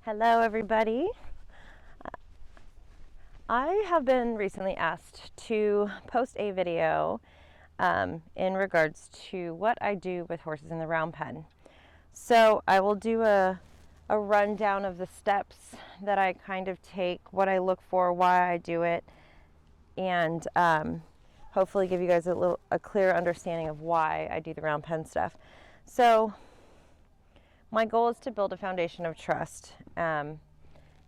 Hello everybody. I have been recently asked to post a video in regards to what I do with horses in the round pen. So I will do a rundown of the steps that I kind of take, what I look for, why I do it, and hopefully give you guys a clear understanding of why I do the round pen stuff. So my goal is to build a foundation of trust.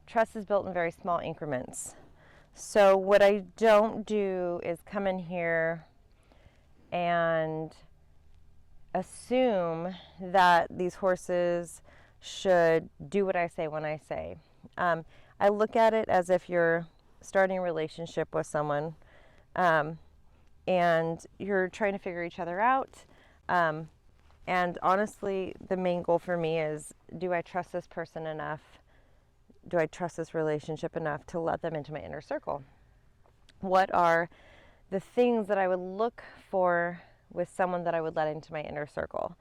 Trust is built in very small increments. So what I don't do is come in here and assume that these horses should do what I say when I say. I look at it as if you're starting a relationship with someone and you're trying to figure each other out. And honestly, the main goal for me is, do I trust this person enough? Do I trust this relationship enough to let them into my inner circle? What are the things that I would look for with someone that I would let into my inner circle?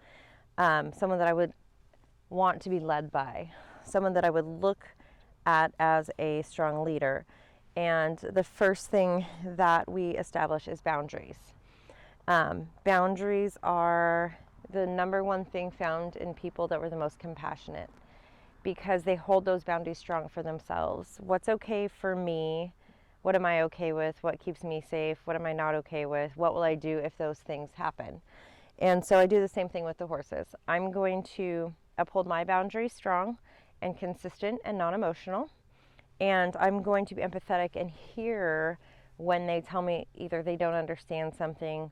Someone that I would want to be led by, someone that I would look at as a strong leader. And the first thing that we establish is boundaries. Boundaries are the number one thing found in people that were the most compassionate, because they hold those boundaries strong for themselves. What's okay for me? What am I okay with? What keeps me safe? What am I not okay with? What will I do if those things happen? And so I do the same thing with the horses. I'm going to uphold my boundaries strong and consistent and non-emotional. And I'm going to be empathetic and hear when they tell me either they don't understand something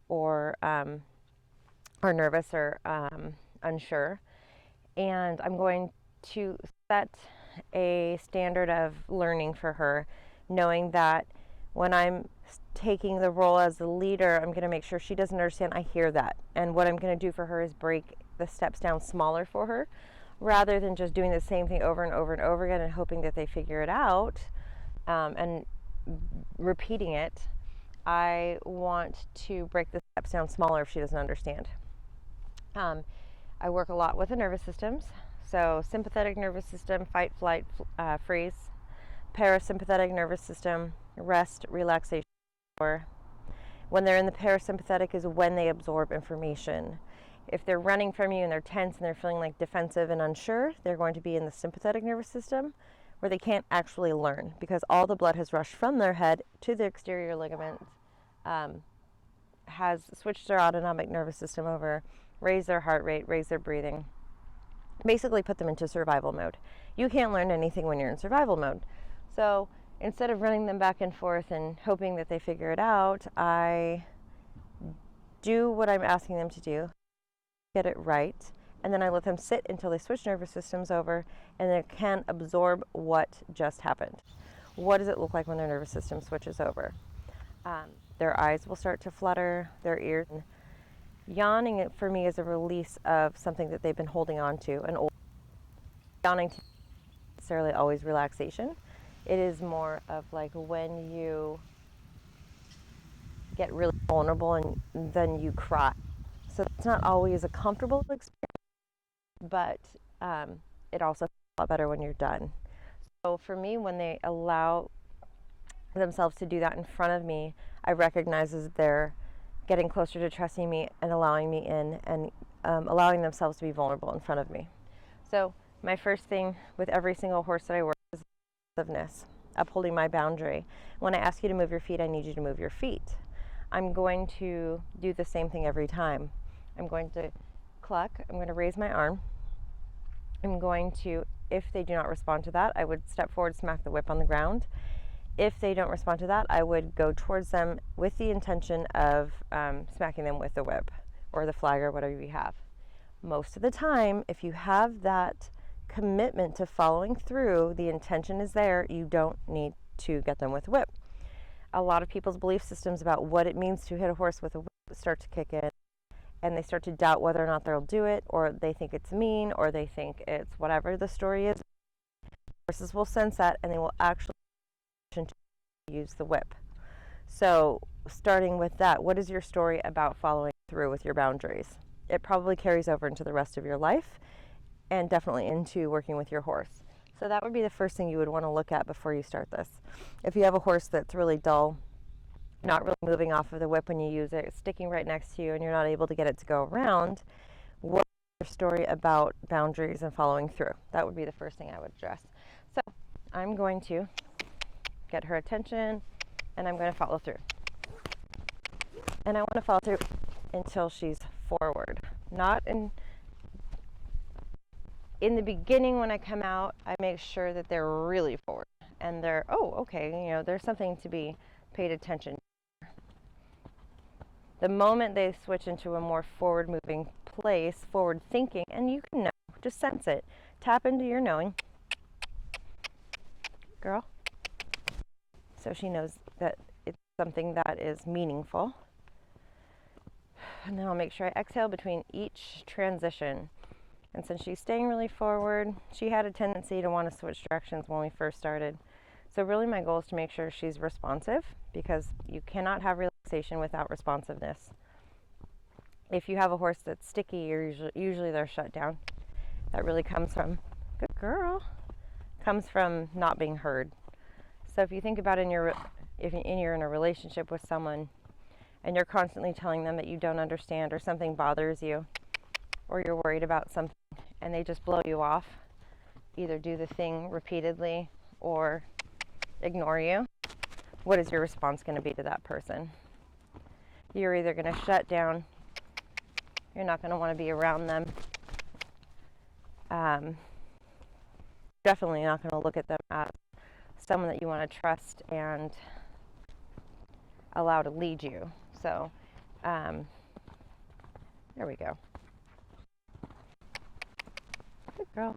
or are nervous or unsure. And I'm going to set a standard of learning for her, knowing that when I'm taking the role as the leader, I'm going to make sure she doesn't understand. I hear that. And what I'm going to do for her is break the steps down smaller for her, rather than just doing the same thing over and over and over again and hoping that they figure it out and repeating it. I want to break the steps down smaller if she doesn't understand. I work a lot with the nervous systems. So sympathetic nervous system, fight, flight, freeze. Parasympathetic nervous system, rest, relaxation. Or when they're in the parasympathetic is when they absorb information. If they're running from you and they're tense and they're feeling like defensive and unsure, they're going to be in the sympathetic nervous system, where they can't actually learn because all the blood has rushed from their head to the exterior ligaments, has switched their autonomic nervous system over, raised their heart rate, raised their breathing, basically put them into survival mode. You can't learn anything when you're in survival mode. So instead of running them back and forth and hoping that they figure it out, I do what I'm asking them to do, get it right, and then I let them sit until they switch nervous systems over and they can absorb what just happened. What does it look like when their nervous system switches over? Their eyes will start to flutter, their ears. Yawning for me is a release of something that they've been holding on to. And yawning to necessarily always relaxation. It is more of like when you get really vulnerable and then you cry. So it's not always a comfortable experience, but it also feels a lot better when you're done. So for me, when they allow themselves to do that in front of me, I recognize as they're getting closer to trusting me and allowing me in and allowing themselves to be vulnerable in front of me. So my first thing with every single horse that I work is aggressiveness, upholding my boundary. When I ask you to move your feet, I need you to move your feet. I'm going to do the same thing every time. I'm going to cluck, I'm going to raise my arm. I'm going to, if they do not respond to that, I would step forward, smack the whip on the ground. If they don't respond to that, I would go towards them with the intention of smacking them with the whip or the flag or whatever you have. Most of the time, if you have that commitment to following through, the intention is there, you don't need to get them with a whip. A lot of people's belief systems about what it means to hit a horse with a whip start to kick in, and they start to doubt whether or not they'll do it, or they think it's mean, or they think it's whatever the story is. Horses will sense that, and they will actually use the whip. So starting with that, what is your story about following through with your boundaries? It probably carries over into the rest of your life and definitely into working with your horse. So that would be the first thing you would want to look at before you start this. If you have a horse that's really dull, not really moving off of the whip when you use it, sticking right next to you, and you're not able to get it to go around, what's your story about boundaries and following through? That would be the first thing I would address. So I'm going to get her attention, and I'm going to follow through. And I want to follow through until she's forward. Not in the beginning when I come out, I make sure that they're really forward. And they're, oh, okay, there's something to be paid attention to. The moment they switch into a more forward moving place, forward thinking, and you can know, just sense it. Tap into your knowing. Girl. So she knows that it's something that is meaningful. And then I'll make sure I exhale between each transition. And since she's staying really forward, she had a tendency to want to switch directions when we first started. So really my goal is to make sure she's responsive, because you cannot have relaxation without responsiveness. If you have a horse that's sticky, usually they're shut down. That really comes from, good girl, comes from not being heard. So if you think about if you're in a relationship with someone and you're constantly telling them that you don't understand or something bothers you or you're worried about something and they just blow you off, either do the thing repeatedly or ignore you, what is your response going to be to that person? You're either going to shut down, you're not going to want to be around them, definitely not going to look at them as someone that you want to trust and allow to lead you. So there we go. Good girl.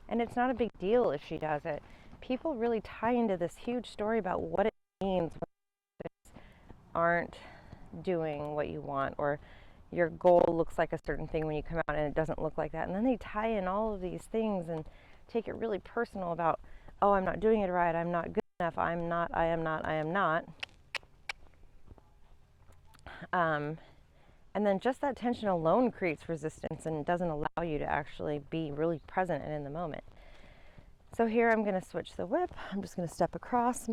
And it's not a big deal if she does it. People really tie into this huge story about what it means when they aren't doing what you want, or your goal looks like a certain thing when you come out and it doesn't look like that. And then they tie in all of these things and take it really personal about, oh, I'm not doing it right, I'm not good enough, I am not. And then just that tension alone creates resistance and doesn't allow you to actually be really present and in the moment. So here I'm going to switch the whip. I'm just going to step across.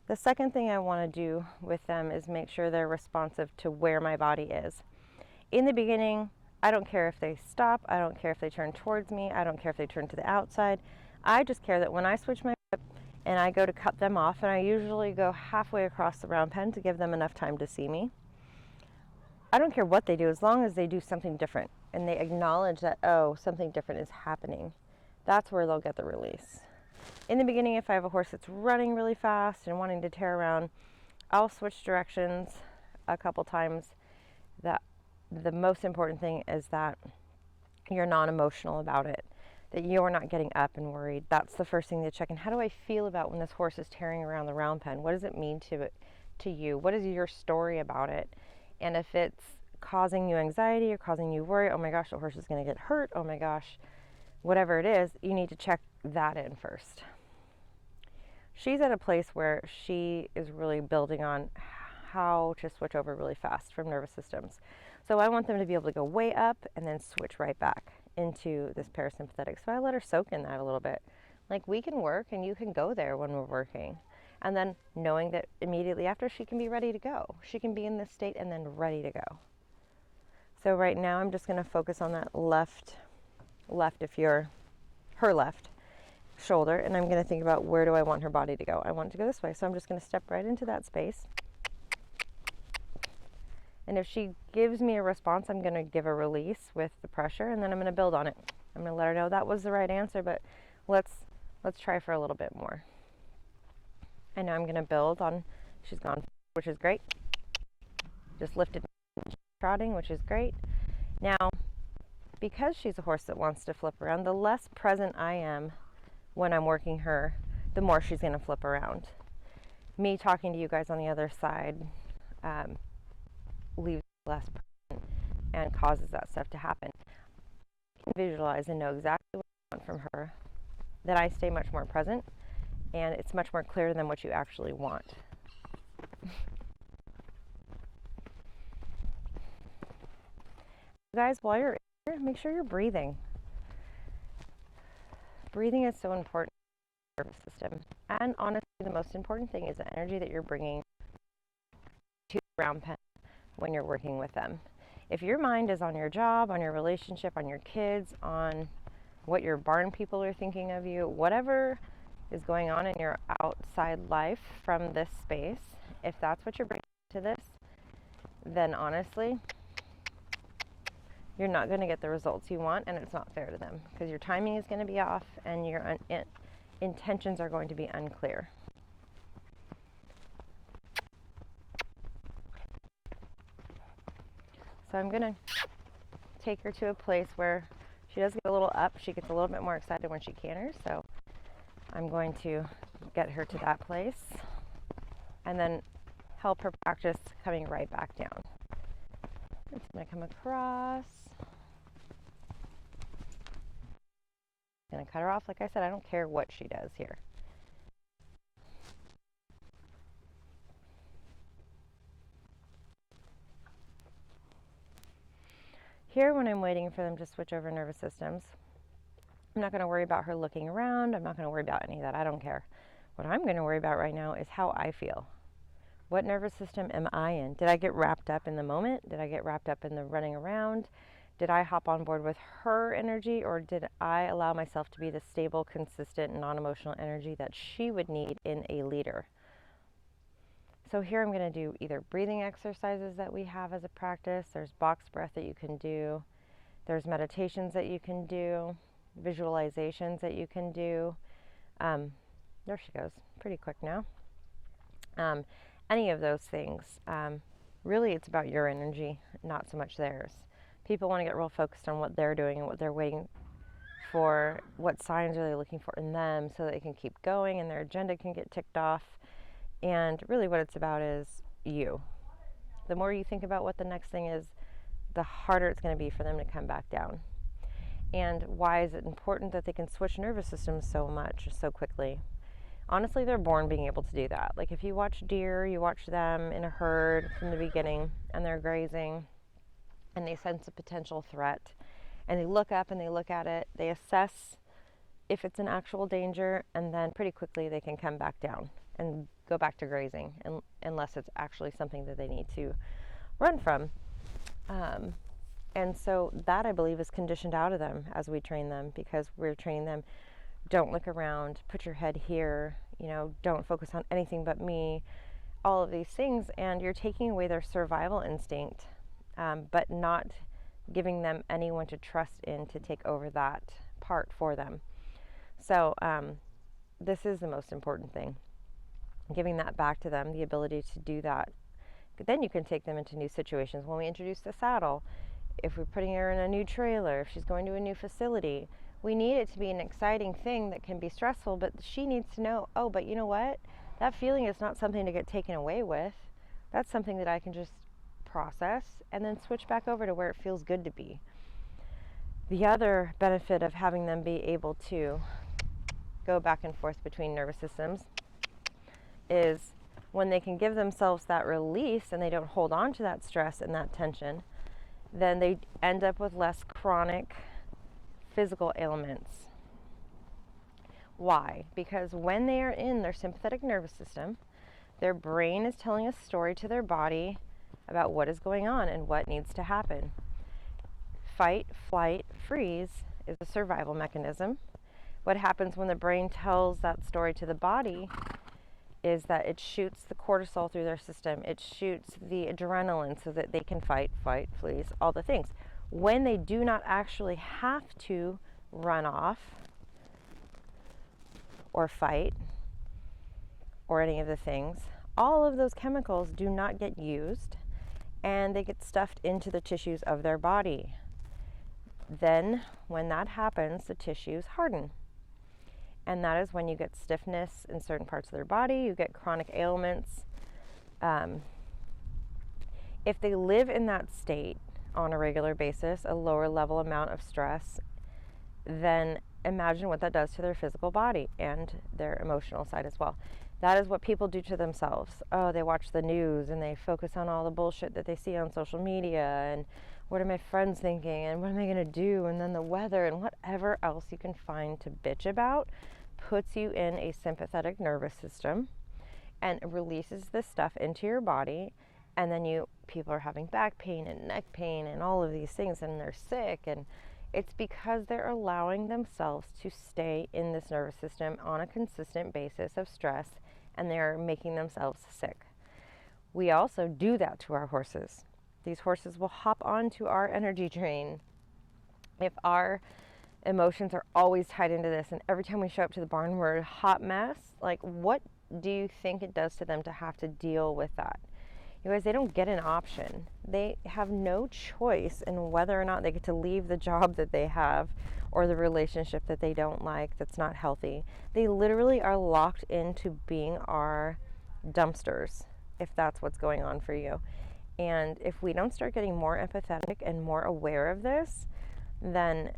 The second thing I want to do with them is make sure they're responsive to where my body is. In the beginning, I don't care if they stop. I don't care if they turn towards me. I don't care if they turn to the outside. I just care that when I switch my whip and I go to cut them off, and I usually go halfway across the round pen to give them enough time to see me. I don't care what they do as long as they do something different and they acknowledge that, oh, something different is happening. That's where they'll get the release. In the beginning, if I have a horse that's running really fast and wanting to tear around, I'll switch directions a couple times. The most important thing is that you're non-emotional about it, that you're not getting up and worried. That's the first thing to check in. How do I feel about when this horse is tearing around the round pen? What does it mean to you? What is your story about it? And if it's causing you anxiety or causing you worry, oh my gosh, the horse is going to get hurt, oh my gosh, whatever it is, you need to check that in first. She's at a place where she is really building on how to switch over really fast from nervous systems. So I want them to be able to go way up and then switch right back into this parasympathetic. So I let her soak in that a little bit. Like, we can work and you can go there when we're working. And then knowing that immediately after she can be ready to go. She can be in this state and then ready to go. So right now I'm just going to focus on that left if you're her left shoulder, and I'm going to think about where do I want her body to go. I want it to go this way, so I'm just going to step right into that space. And if she gives me a response, I'm going to give a release with the pressure, and then I'm going to build on it. I'm going to let her know that was the right answer, but let's try for a little bit more. And now I'm going to build on, she's gone, which is great. Just lifted trotting, which is great. Now, because she's a horse that wants to flip around, the less present I am when I'm working her, the more she's going to flip around. Me talking to you guys on the other side leaves less present and causes that stuff to happen. I can visualize and know exactly what I want from her, that I stay much more present, and it's much more clear than what you actually want. Guys, while you're here, make sure you're breathing. Breathing is so important for the nervous system. And honestly, the most important thing is the energy that you're bringing to the brown pen when you're working with them. If your mind is on your job, on your relationship, on your kids, on what your barn people are thinking of you, whatever is going on in your outside life from this space, if that's what you're bringing to this, then honestly, you're not going to get the results you want, and it's not fair to them because your timing is going to be off and your intentions are going to be unclear. So I'm going to take her to a place where she does get a little up. She gets a little bit more excited when she canters, so I'm going to get her to that place and then help her practice coming right back down. I'm just going to come across. I'm going to cut her off. Like I said, I don't care what she does here. Here, when I'm waiting for them to switch over nervous systems, I'm not going to worry about her looking around. I'm not going to worry about any of that. I don't care. What I'm going to worry about right now is how I feel. What nervous system am I in? Did I get wrapped up in the moment? Did I get wrapped up in the running around? Did I hop on board with her energy, or did I allow myself to be the stable, consistent, non-emotional energy that she would need in a leader? So here I'm going to do either breathing exercises that we have as a practice. There's box breath that you can do. There's meditations that you can do. Visualizations that you can do. There she goes. Pretty quick now. Any of those things. Really, it's about your energy, not so much theirs. People want to get real focused on what they're doing and what they're waiting for. What signs are they looking for in them so that they can keep going and their agenda can get ticked off. And really what it's about is you. The more you think about what the next thing is, the harder it's going to be for them to come back down. And why is it important that they can switch nervous systems so much, so quickly? Honestly, they're born being able to do that. Like if you watch deer, you watch them in a herd from the beginning, and they're grazing, and they sense a potential threat, and they look up and they look at it, they assess if it's an actual danger, and then pretty quickly they can come back down and go back to grazing, unless it's actually something that they need to run from. And so that, I believe, is conditioned out of them as we train them, because we're training them, don't look around, put your head here, don't focus on anything but me, all of these things, and you're taking away their survival instinct, but not giving them anyone to trust in to take over that part for them. So this is the most important thing. Giving that back to them, the ability to do that. Then you can take them into new situations. When we introduce the saddle, if we're putting her in a new trailer, if she's going to a new facility, we need it to be an exciting thing that can be stressful, but she needs to know, oh, but you know what? That feeling is not something to get taken away with. That's something that I can just process and then switch back over to where it feels good to be. The other benefit of having them be able to go back and forth between nervous systems is when they can give themselves that release and they don't hold on to that stress and that tension, then they end up with less chronic physical ailments. Why? Because when they are in their sympathetic nervous system, their brain is telling a story to their body about what is going on and what needs to happen. Fight, flight, freeze is a survival mechanism. What happens when the brain tells that story to the body is that it shoots the cortisol through their system. It shoots the adrenaline so that they can fight, freeze, all the things. When they do not actually have to run off or fight or any of the things, all of those chemicals do not get used and they get stuffed into the tissues of their body. Then when that happens, the tissues harden. And that is when you get stiffness in certain parts of their body, you get chronic ailments. If they live in that state on a regular basis, a lower level amount of stress, then imagine what that does to their physical body and their emotional side as well. That is what people do to themselves. Oh, they watch the news and they focus on all the bullshit that they see on social media and what are my friends thinking and what am I going to do, and then the weather and whatever else you can find to bitch about puts you in a sympathetic nervous system and releases this stuff into your body, and then people are having back pain and neck pain and all of these things, and they're sick, and it's because they're allowing themselves to stay in this nervous system on a consistent basis of stress, and they're making themselves sick. We also do that to our horses. These horses will hop onto our energy drain if our emotions are always tied into this, and every time we show up to the barn we're a hot mess. Like, what do you think it does to them to have to deal with that? You guys, they don't get an option. They have no choice in whether or not they get to leave the job that they have or the relationship that they don't like that's not healthy. They literally are locked into being our dumpsters, if that's what's going on for you. And if we don't start getting more empathetic and more aware of this, then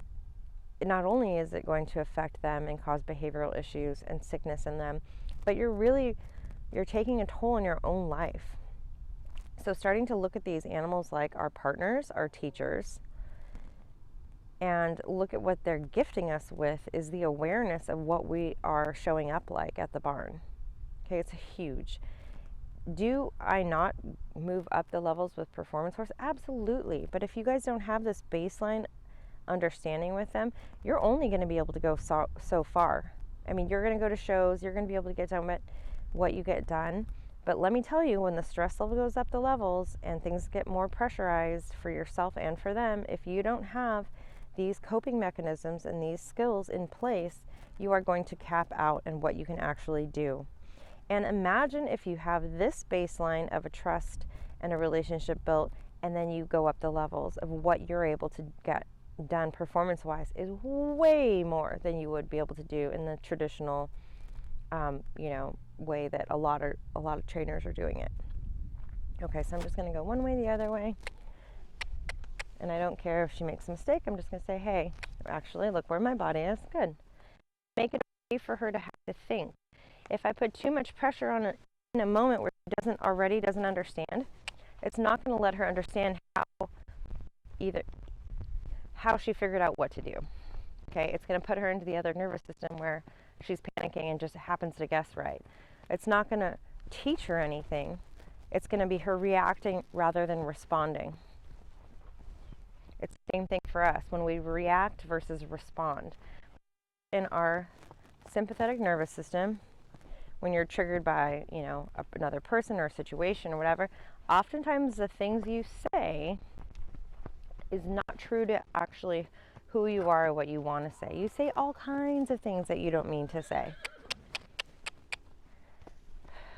not only is it going to affect them and cause behavioral issues and sickness in them, but you're taking a toll on your own life. So starting to look at these animals like our partners, our teachers, and look at what they're gifting us with is the awareness of what we are showing up like at the barn. Okay, it's huge. Do I not move up the levels with performance horse? Absolutely. But if you guys don't have this baseline understanding with them, you're only going to be able to go so far. I mean, you're going to go to shows, you're going to be able to get done with what you get done. But let me tell you, when the stress level goes up the levels and things get more pressurized for yourself and for them, if you don't have these coping mechanisms and these skills in place, you are going to cap out in what you can actually do. And imagine if you have this baseline of a trust and a relationship built, and then you go up the levels of what you're able to get done performance-wise is way more than you would be able to do in the traditional way that a lot of trainers are doing it. Okay, so I'm just going to go one way, the other way, and I don't care if she makes a mistake. I'm just going to say, hey, actually, look where my body is. Good. Make it okay for her to have to think. If I put too much pressure on it in a moment where she doesn't understand, it's not going to let her understand how she figured out what to do. Okay, it's going to put her into the other nervous system where she's panicking and just happens to guess right. It's not going to teach her anything. It's going to be her reacting rather than responding. It's the same thing for us when we react versus respond. In our sympathetic nervous system, when you're triggered by, another person or a situation or whatever, oftentimes the things you say is not true to actually who you are or what you want to say. You say all kinds of things that you don't mean to say.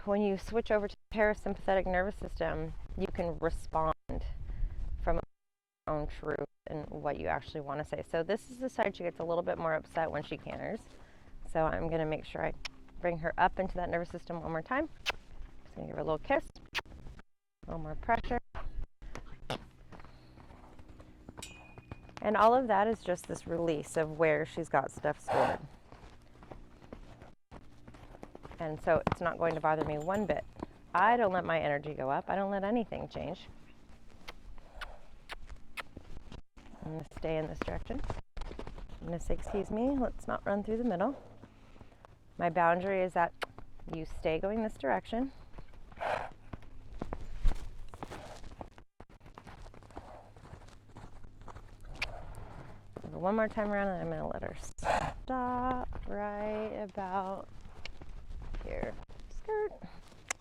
When you switch over to the parasympathetic nervous system, you can respond from your own truth and what you actually want to say. So this is the side she gets a little bit more upset when she canters. So I'm going to make sure I bring her up into that nervous system one more time. Just going to give her a little kiss, a little more pressure. And all of that is just this release of where she's got stuff stored. And so it's not going to bother me one bit. I don't let my energy go up. I don't let anything change. I'm going to stay in this direction. I'm going to say, excuse me, let's not run through the middle. My boundary is that you stay going this direction. One more time around, and I'm going to let her stop right about here. Skirt.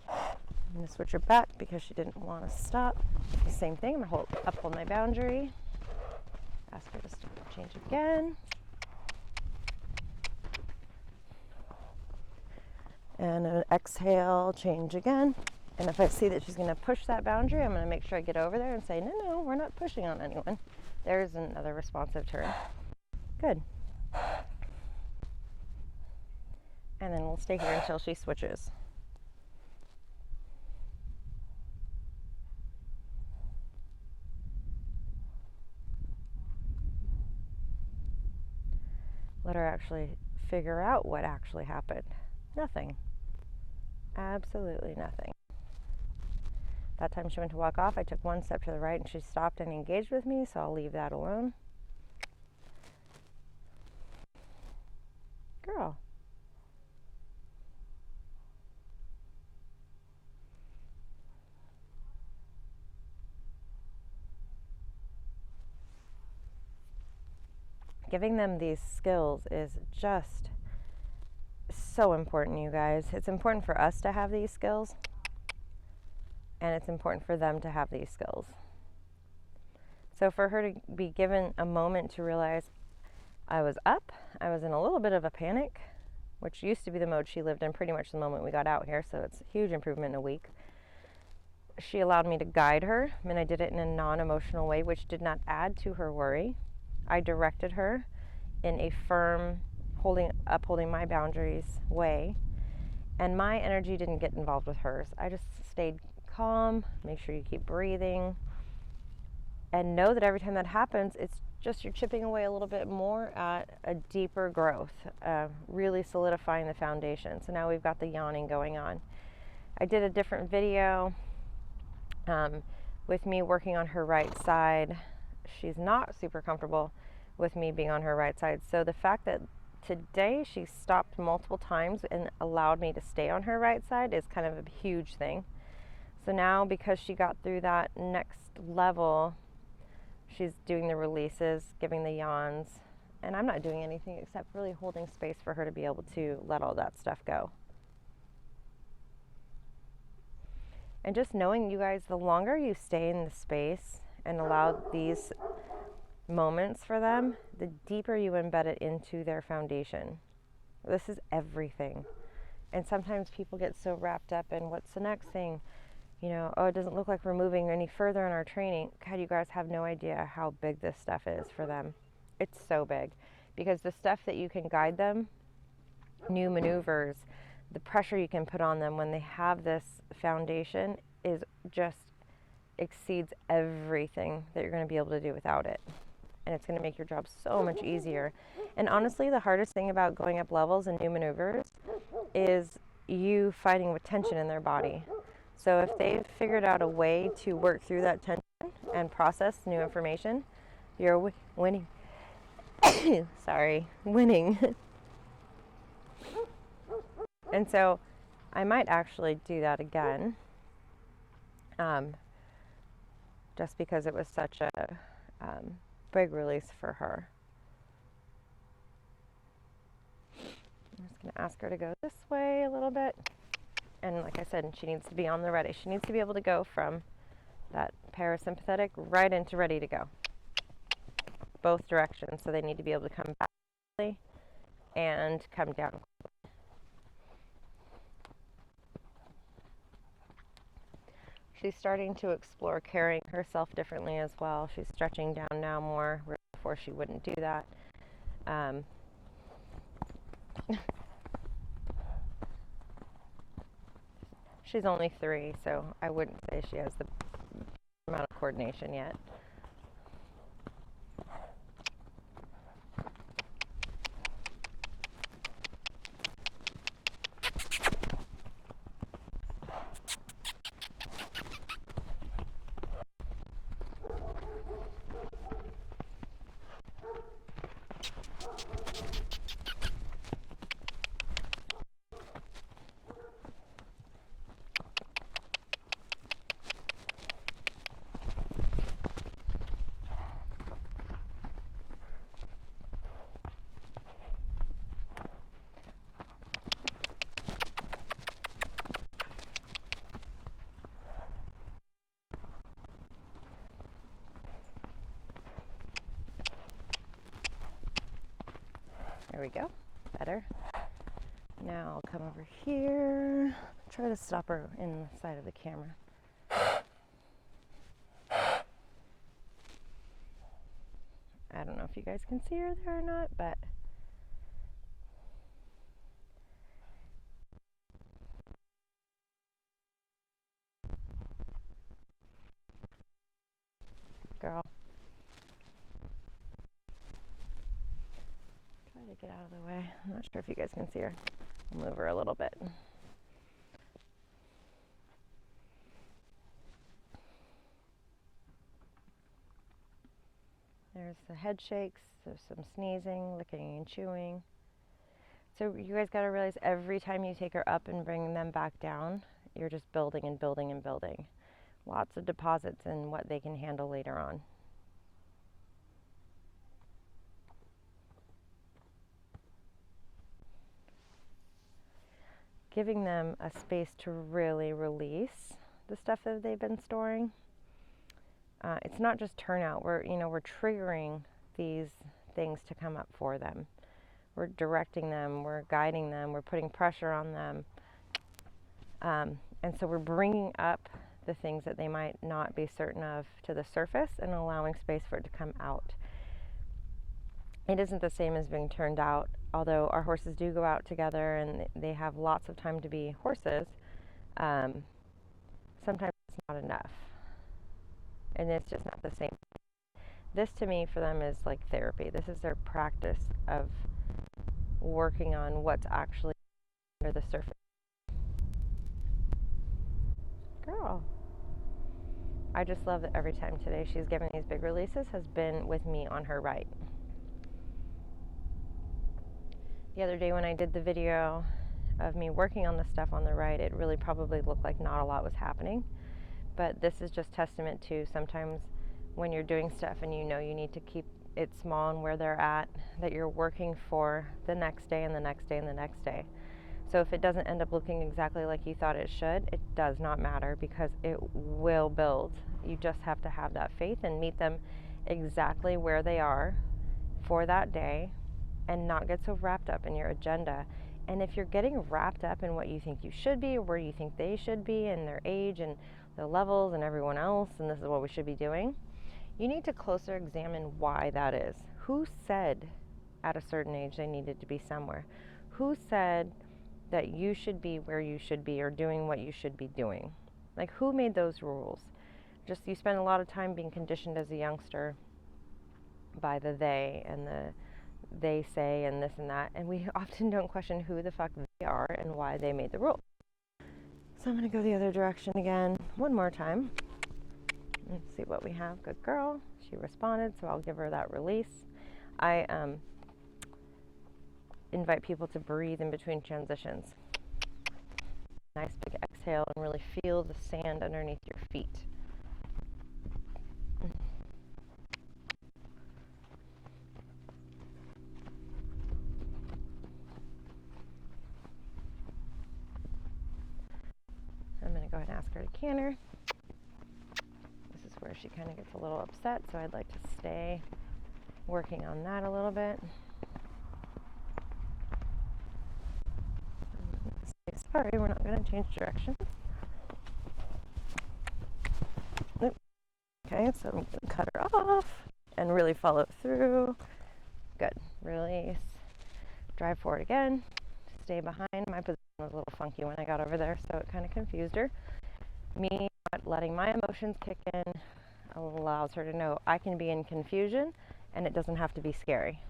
I'm going to switch her back because she didn't want to stop. The same thing. I'm going to uphold my boundary. Ask her to stop. Change again. And an exhale, change again. And if I see that she's going to push that boundary, I'm going to make sure I get over there and say, no, we're not pushing on anyone. There's another responsive turn. Good. And then we'll stay here until she switches. Let her actually figure out what actually happened. Nothing. Absolutely nothing. That time she went to walk off, I took one step to the right and she stopped and engaged with me, so I'll leave that alone. Girl. Giving them these skills is just so important, you guys. It's important for us to have these skills, and it's important for them to have these skills. So for her to be given a moment to realize I was up, I was in a little bit of a panic, which used to be the mode she lived in pretty much the moment we got out here, so it's a huge improvement in a week. She allowed me to guide her, and I did it in a non-emotional way, which did not add to her worry. I directed her in a firm, upholding my boundaries way, and my energy didn't get involved with hers. I just stayed calm, make sure you keep breathing, and know that every time that happens, it's just you're chipping away a little bit more at a deeper growth, really solidifying the foundation. So now we've got the yawning going on. I did a different video with me working on her right side. She's not super comfortable with me being on her right side. So the fact that today she stopped multiple times and allowed me to stay on her right side is kind of a huge thing. So now, because she got through that next level, she's doing the releases, giving the yawns, and I'm not doing anything except really holding space for her to be able to let all that stuff go. And just knowing, you guys, the longer you stay in the space and allow these moments for them, the deeper you embed it into their foundation. This is everything. And sometimes people get so wrapped up in what's the next thing. You know, oh, it doesn't look like we're moving any further in our training. God, you guys have no idea how big this stuff is for them. It's so big. Because the stuff that you can guide them, new maneuvers, the pressure you can put on them when they have this foundation is just exceeds everything that you're going to be able to do without it. And it's going to make your job so much easier. And honestly, the hardest thing about going up levels and new maneuvers is you fighting with tension in their body. So if they've figured out a way to work through that tension and process new information, you're winning. Sorry, winning. And so I might actually do that again, just because it was such a big release for her. I'm just going to ask her to go this way a little bit. And like I said, she needs to be on the ready. She needs to be able to go from that parasympathetic right into ready to go. Both directions. So they need to be able to come back and come down. She's starting to explore carrying herself differently as well. She's stretching down now more, where before she wouldn't do that. She's only 3, so I wouldn't say she has the amount of coordination yet. There we go. Better. Now I'll come over here. Try to stop her in the side of the camera. I don't know if you guys can see her there or not, but girl. Try to get out of the way. I'm not sure if you guys can see her. I'll move her a little bit. There's the head shakes, there's some sneezing, licking and chewing. So you guys got to realize every time you take her up and bring them back down, you're just building and building and building. Lots of deposits in what they can handle later on. Giving them a space to really release the stuff that they've been storing. It's not just turnout. We're triggering these things to come up for them. We're directing them, we're guiding them, we're putting pressure on them. And so we're bringing up the things that they might not be certain of to the surface and allowing space for it to come out. It isn't the same as being turned out, although our horses do go out together and they have lots of time to be horses. Sometimes it's not enough. And it's just not the same. This to me for them is like therapy. This is their practice of working on what's actually under the surface. Girl. I just love that every time today she's given these big releases has been with me on her right. The other day when I did the video of me working on the stuff on the right, it really probably looked like not a lot was happening. But this is just testament to sometimes when you're doing stuff and you know you need to keep it small and where they're at, that you're working for the next day and the next day and the next day. So if it doesn't end up looking exactly like you thought it should, it does not matter because it will build. You just have to have that faith and meet them exactly where they are for that day and not get so wrapped up in your agenda. And if you're getting wrapped up in what you think you should be or where you think they should be and their age and the levels and everyone else and this is what we should be doing, you need to closer examine why that is. Who said at a certain age they needed to be somewhere? Who said that you should be where you should be or doing what you should be doing? Like, who made those rules? Just you spend a lot of time being conditioned as a youngster by the they and the they say and this and that, and we often don't question who the fuck they are and why they made the rule. So I'm going to go the other direction again one more time. Let's see what we have. Good girl. She responded, so I'll give her that release. I invite people to breathe in between transitions. Nice big exhale and really feel the sand underneath your feet. I'm going to go ahead and ask her to canter. This is where she kind of gets a little upset, so I'd like to stay working on that a little bit. Sorry, we're not going to change direction. Nope. Okay, so I'm going to cut her off and really follow through. Good. Release. Drive forward again. Stay behind. My position was a little funky when I got over there, so it kind of confused her. Me not letting my emotions kick in allows her to know I can be in confusion and it doesn't have to be scary.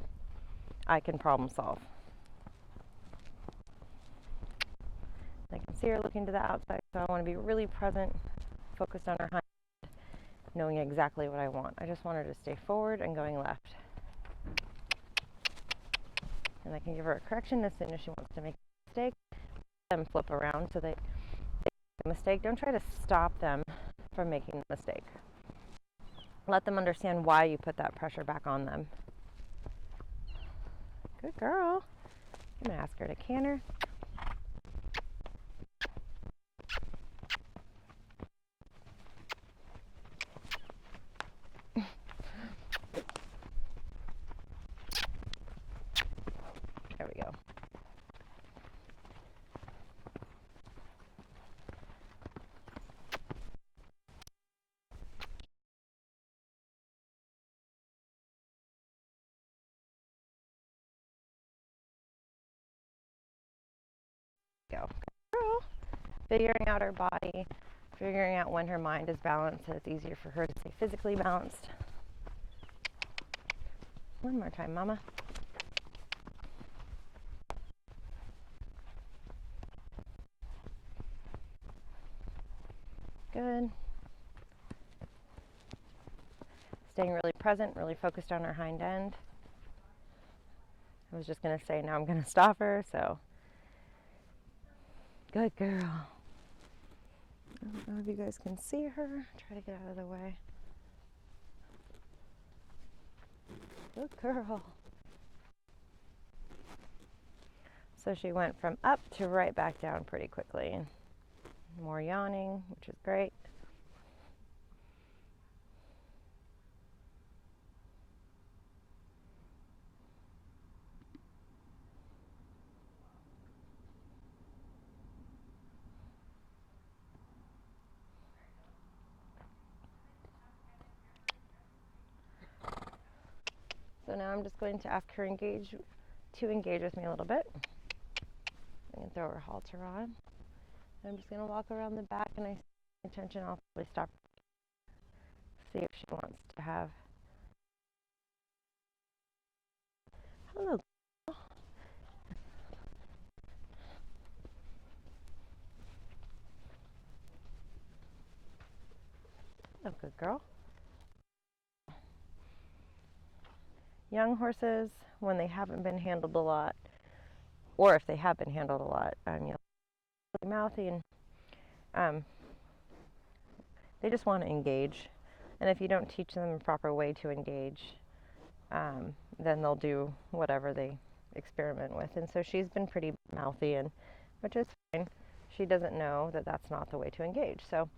I can problem solve. I can see her looking to the outside, so I want to be really present, focused on her hind, knowing exactly what I want. I just want her to stay forward and going left. And I can give her a correction as soon as she wants to make a mistake. Let them flip around so they make a mistake. Don't try to stop them from making the mistake. Let them understand why you put that pressure back on them. Good girl. I'm going to ask her to canter. There we go. Go. Girl. Figuring out her body, figuring out when her mind is balanced so it's easier for her to stay physically balanced. One more time, Mama. Good. staying really present, really focused on her hind end. I was just going to say, now I'm going to stop her, so good girl. I don't know if you guys can see her. Try to get out of the way. Good girl. So she went from up to right back down pretty quickly. More yawning, which is great. So now I'm just going to ask her to engage with me a little bit. I can throw her halter on. I'm just going to walk around the back, and I see attention. I'll probably stop, see if she wants to have. Hello. Hello, good girl. Young horses, when they haven't been handled a lot, or if they have been handled a lot, you know, really mouthy, and they just want to engage. And if you don't teach them a proper way to engage, then they'll do whatever they experiment with. And so she's been pretty mouthy, and which is fine. She doesn't know that that's not the way to engage. So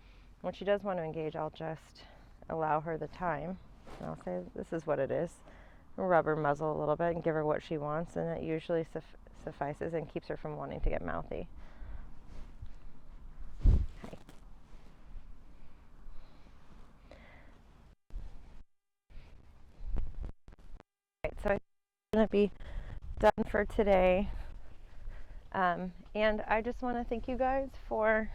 when she does want to engage, I'll just allow her the time, and I'll say, this is what it is. Rub her muzzle a little bit and give her what she wants, and that usually suffices and keeps her from wanting to get mouthy. Hi. Right, so I'm going to be done for today. And I just want to thank you guys for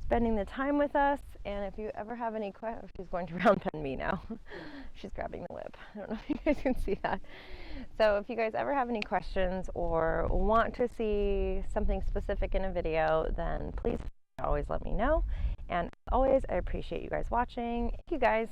spending the time with us. And if you ever have any questions, she's going to round pen me now. She's grabbing the whip. I don't know if you guys can see that. So if you guys ever have any questions or want to see something specific in a video, then please always let me know. And always, I appreciate you guys watching. Thank you guys.